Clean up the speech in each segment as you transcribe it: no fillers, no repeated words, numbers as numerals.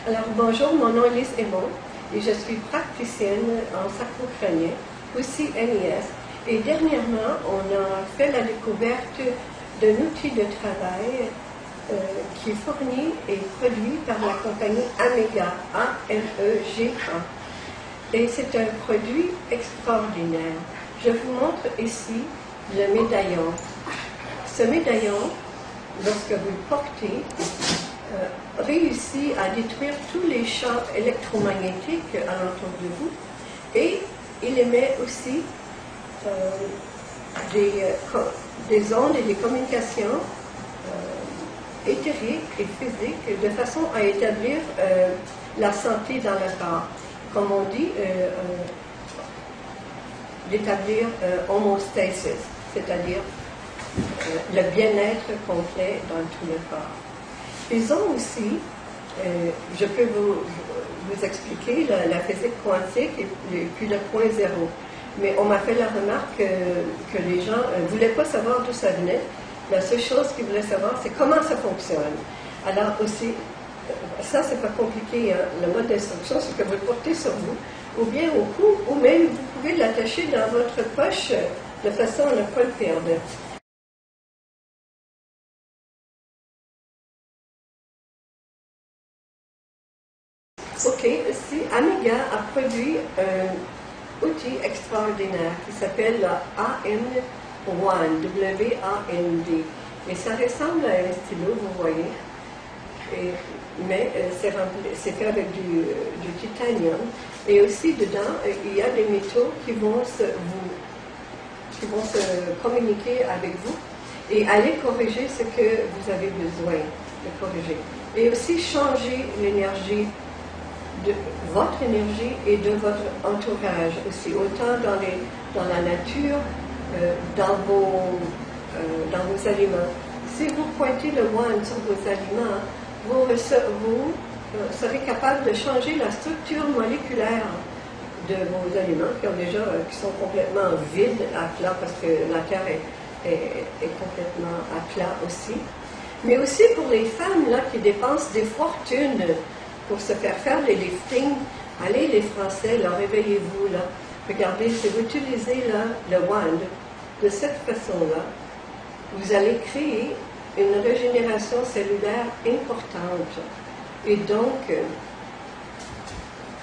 Alors bonjour, mon nom est Lise Aymon et je suis praticienne en sacro-crânien, aussi NIS. Et dernièrement, on a fait la découverte d'un outil de travail qui est fourni et produit par la compagnie Amega, A-M-E-G-A. Et c'est un produit extraordinaire. Je vous montre ici le médaillon. Ce médaillon, lorsque vous le portez, réussit à détruire tous les champs électromagnétiques alentour de vous et il émet aussi des ondes et des communications éthériques et physiques de façon à établir la santé dans le corps. Comme on dit, d'établir homostasis, c'est-à-dire le bien-être complet dans tout le corps. Ils ont aussi, je peux vous expliquer la physique quantique et puis le point zéro, mais on m'a fait la remarque que les gens ne voulaient pas savoir d'où ça venait. La seule chose qu'ils voulaient savoir, c'est comment ça fonctionne. Alors aussi, ça c'est pas compliqué, hein? Le mode d'instruction, c'est que vous le portez sur vous, ou bien au cou, ou même vous pouvez l'attacher dans votre poche de façon à ne pas le perdre. OK, ici, Amega a produit un outil extraordinaire qui s'appelle la AN-WAND, W-A-N-D. Et ça ressemble à un stylo, vous voyez, mais c'est fait avec du titanium. Et aussi dedans, il y a des métaux qui vont se communiquer avec vous et aller corriger ce que vous avez besoin de corriger. Et aussi changer l'énergie de votre énergie et de votre entourage aussi, autant dans la nature, dans vos aliments. Si vous pointez le wand sur vos aliments, vous serez capable de changer la structure moléculaire de vos aliments qui sont complètement vides à plat parce que la Terre est complètement à plat aussi. Mais aussi pour les femmes là, qui dépensent des fortunes pour se faire les liftings. Allez les Français, là, réveillez-vous là. Regardez, si vous utilisez là, le wand de cette façon-là, vous allez créer une régénération cellulaire importante et donc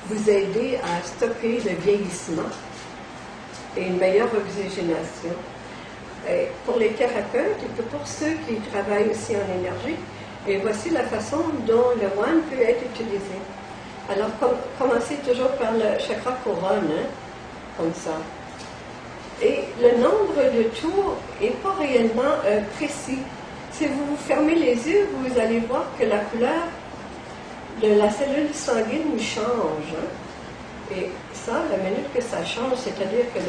vous aider à stopper le vieillissement et une meilleure oxygénation. Et pour les thérapeutes et pour ceux qui travaillent aussi en énergie, et voici la façon dont le wand peut être utilisé. Alors, commencez toujours par le chakra couronne, hein, comme ça. Et le nombre de tours n'est pas réellement précis. Si vous fermez les yeux, vous allez voir que la couleur de la cellule sanguine change. Hein. Et ça, la minute que ça change, c'est-à-dire que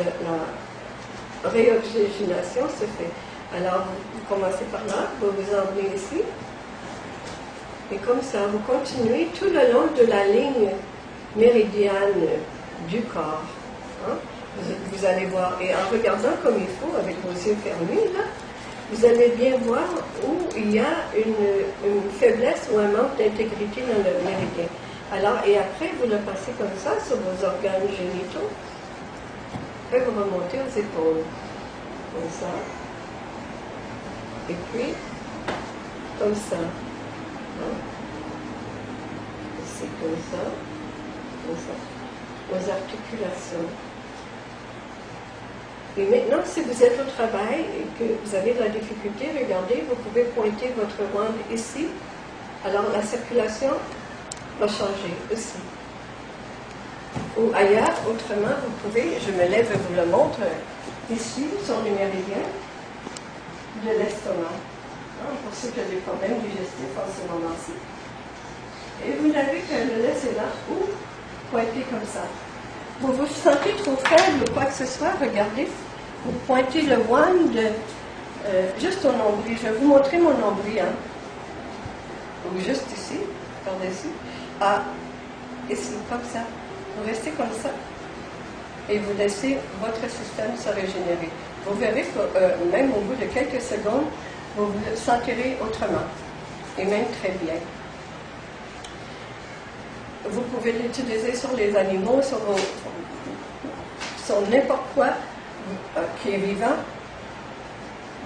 la réoxygénation se fait. Alors, vous commencez par là, vous vous emmenez ici. Et comme ça, vous continuez tout le long de la ligne méridienne du corps. Hein? Vous allez voir, et en regardant comme il faut, avec vos yeux fermés, là, vous allez bien voir où il y a une faiblesse ou un manque d'intégrité dans le méridien. Alors, et après, vous le passez comme ça sur vos organes génitaux, et vous remontez aux épaules. Comme ça. Et puis, comme ça. C'est comme ça, aux articulations. Et maintenant, si vous êtes au travail et que vous avez de la difficulté, regardez, vous pouvez pointer votre wand ici. Alors la circulation va changer aussi. Ou ailleurs, autrement, vous pouvez, je me lève et vous le montre, ici, sur les méridiens de l'estomac. Pour ceux qui ont des problèmes digestifs en ce moment-ci. Et vous n'avez qu'à le laisser là ou pointer comme ça. Vous vous sentez trop faible ou quoi que ce soit, regardez, vous pointez le wand juste au nombril. Je vais vous montrer mon nombril. Hein. Ou juste ici, par-dessus. Ah, ici, comme ça. Vous restez comme ça. Et vous laissez votre système se régénérer. Vous verrez que même au bout de quelques secondes, vous vous sentirez autrement, et même très bien. vous pouvez l'utiliser sur les animaux, sur n'importe quoi qui est vivant.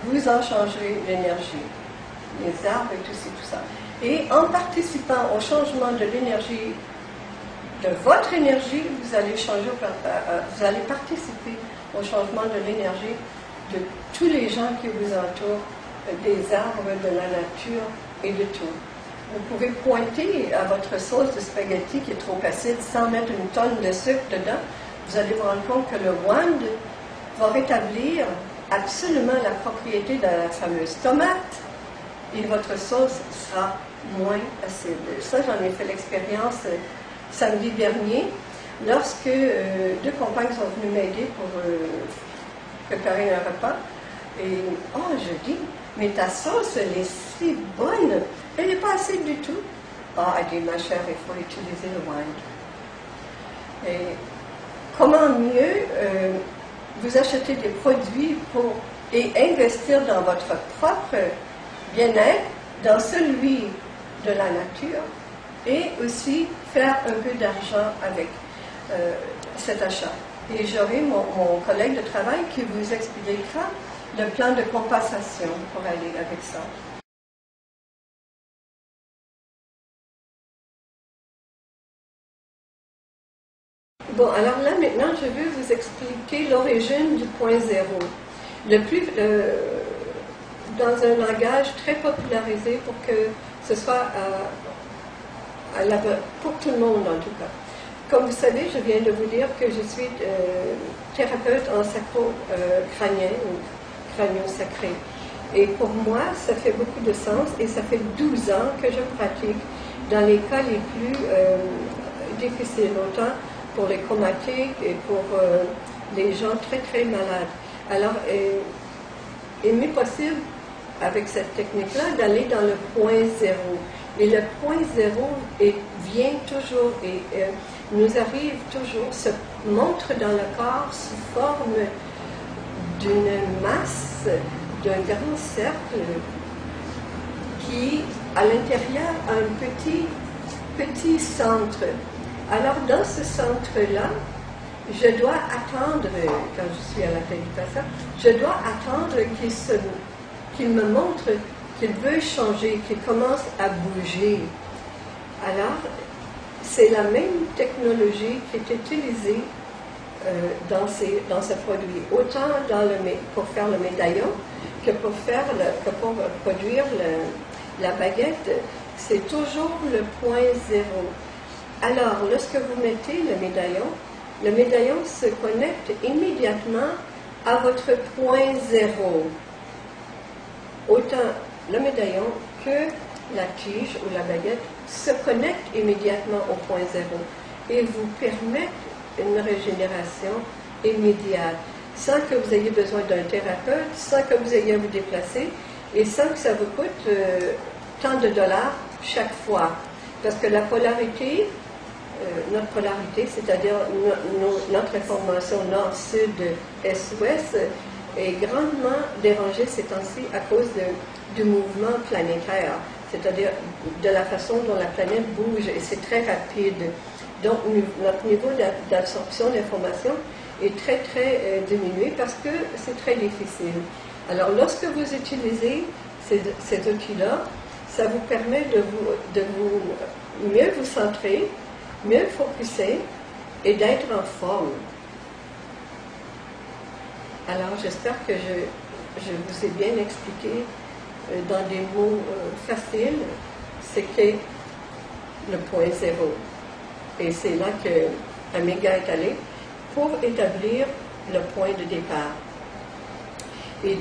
Vous en changez l'énergie, les arbres et tout ça. Et en participant au changement de l'énergie, de votre énergie, vous allez participer au changement de l'énergie de tous les gens qui vous entourent, des arbres, de la nature et de tout. Vous pouvez pointer à votre sauce de spaghetti qui est trop acide sans mettre une tonne de sucre dedans. Vous allez vous rendre compte que le wand va rétablir absolument la propriété de la fameuse tomate et votre sauce sera moins acide. Ça, j'en ai fait l'expérience samedi dernier lorsque deux compagnes sont venues m'aider pour préparer un repas. Et je dis, mais ta sauce, elle est si bonne, elle n'est pas acide du tout. Elle dit, ma chère, il faut utiliser le wand. Et comment mieux vous acheter des produits et investir dans votre propre bien-être, dans celui de la nature, et aussi faire un peu d'argent avec cet achat. Et j'aurai mon collègue de travail qui vous expliquera le plan de compensation pour aller avec ça. Bon, alors là, maintenant, je vais vous expliquer l'origine du point zéro. Dans un langage très popularisé pour que ce soit pour tout le monde, en tout cas. Comme vous savez, je viens de vous dire que je suis thérapeute en sacro-crânien, ou crânio-sacré. Et pour moi, ça fait beaucoup de sens et ça fait 12 ans que je pratique dans les cas les plus difficiles, autant pour les chromatiques et pour les gens très très malades. Alors, il m'est possible, avec cette technique-là, d'aller dans le point zéro. Et le point zéro vient toujours et nous arrive toujours, se montre dans le corps sous forme d'une masse, d'un grand cercle qui, à l'intérieur, a un petit centre. Alors, dans ce centre-là, je dois attendre, quand je suis à la tête du patient, je dois attendre qu'il me montre qu'il veut changer, qu'il commence à bouger. Alors, c'est la même technologie qui est utilisée dans ce produit, autant pour faire le médaillon que pour produire la baguette. C'est toujours le point zéro. Alors, lorsque vous mettez le médaillon se connecte immédiatement à votre point zéro. Autant le médaillon que la tige ou la baguette se connectent immédiatement au point zéro et vous permettent une régénération immédiate, sans que vous ayez besoin d'un thérapeute, sans que vous ayez à vous déplacer et sans que ça vous coûte tant de dollars chaque fois. Parce que la polarité, notre polarité, c'est-à-dire notre information nord-sud, est-ouest, est grandement dérangée ces temps-ci à cause du mouvement planétaire, c'est-à-dire de la façon dont la planète bouge, et c'est très rapide. Donc, notre niveau d'absorption d'information est très, très diminué parce que c'est très difficile. Alors, lorsque vous utilisez ces outils-là, ça vous permet de mieux vous centrer, mieux focuser et d'être en forme. Alors, j'espère que je vous ai bien expliqué dans des mots faciles ce qu'est le point zéro. Et c'est là que Amiga est allé pour établir le point de départ. Et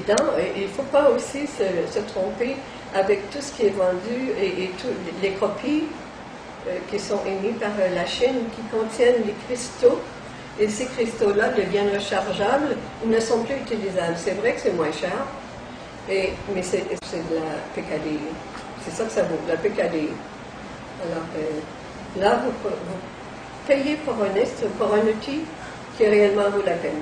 il ne faut pas aussi se tromper avec tout ce qui est vendu et toutes les copies qui sont émises par la Chine qui contiennent des cristaux. Et ces cristaux-là deviennent rechargeables, ils ne sont plus utilisables. C'est vrai que c'est moins cher, mais c'est de la PKDI. C'est ça que ça vaut, la PKDI. Alors là, vous payez pour un outil qui réellement vaut la peine.